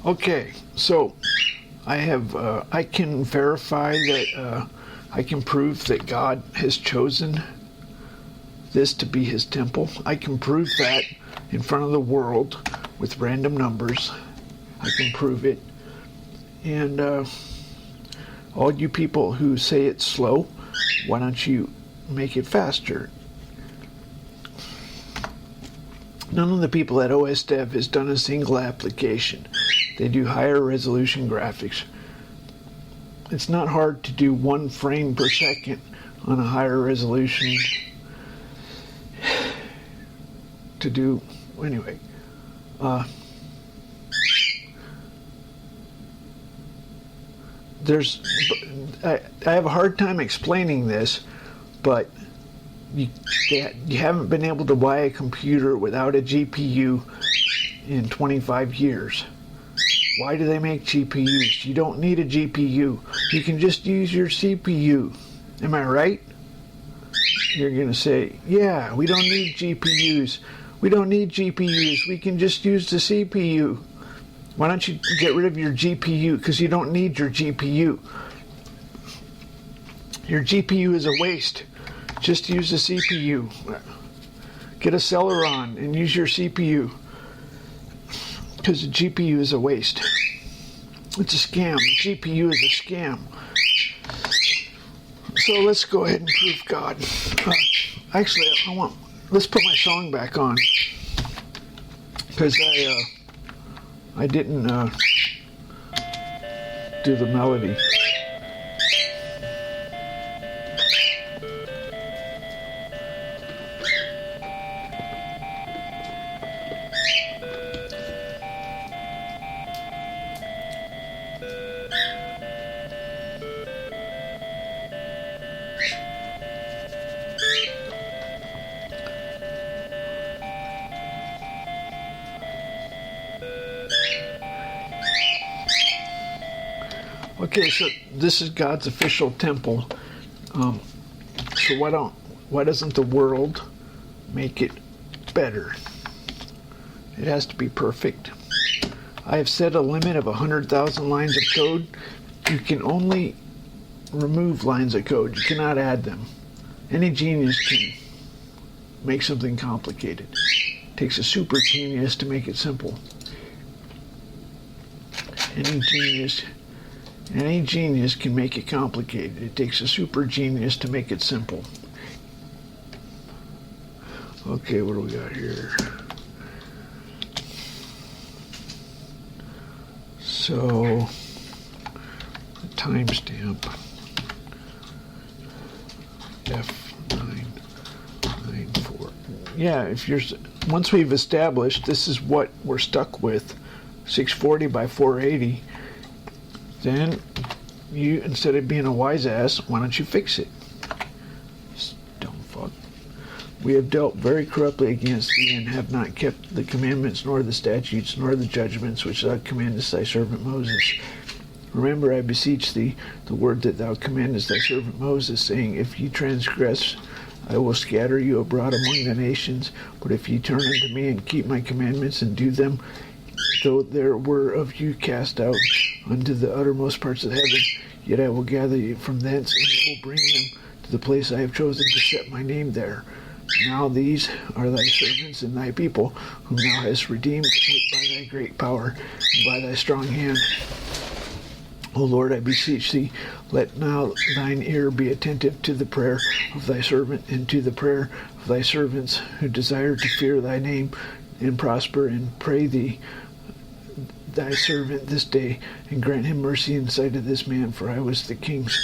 Okay, so I can verify that I can prove that God has chosen this to be his temple. I can prove that in front of the world with random numbers. I can prove it. And all you people who say it's slow, why don't you make it faster? None of the people at OS Dev has done a single application. They do higher resolution graphics. It's not hard to do 1 frame per second on a higher resolution. To do, anyway. I have a hard time explaining this, but you haven't been able to buy a computer without a GPU in 25 years. Why do they make GPUs? You don't need a GPU. You can just use your CPU. Am I right? You're going to say, yeah, we don't need GPUs. We don't need GPUs. We can just use the CPU. Why don't you get rid of your GPU? Because you don't need your GPU. Your GPU is a waste. Just use the CPU. Get a Celeron and use your CPU. Because the GPU is a waste. It's a scam. The GPU is a scam. So let's go ahead and prove God. Actually, let's put my song back on. Because I didn't do the melody. Okay, so this is God's official temple. So why doesn't the world make it better? It has to be perfect. I have set a limit of 100,000 lines of code. You can only remove lines of code. You cannot add them. Any genius can make something complicated. It takes a super genius to make it simple. Any genius can make it complicated. It takes a super genius to make it simple. Okay, what do we got here? So, the timestamp F994. Yeah, once we've established this is what we're stuck with, 640 by 480. Then you, instead of being a wise ass, why don't you fix it? Dumb fuck. We have dealt very corruptly against thee, and have not kept the commandments, nor the statutes, nor the judgments which thou commandest thy servant Moses. Remember, I beseech thee, the word that thou commandest thy servant Moses, saying, if ye transgress, I will scatter you abroad among the nations. But if ye turn unto me, and keep my commandments, and do them, though there were of you cast out unto the uttermost parts of heaven, yet I will gather you from thence, and will bring them to the place I have chosen to set my name there. Now these are thy servants and thy people, whom thou hast redeemed by thy great power and by thy strong hand. O Lord, I beseech thee, let now thine ear be attentive to the prayer of thy servant, and to the prayer of thy servants who desire to fear thy name and prosper, and pray thee thy servant this day, and grant him mercy in sight of this man, for I was the king's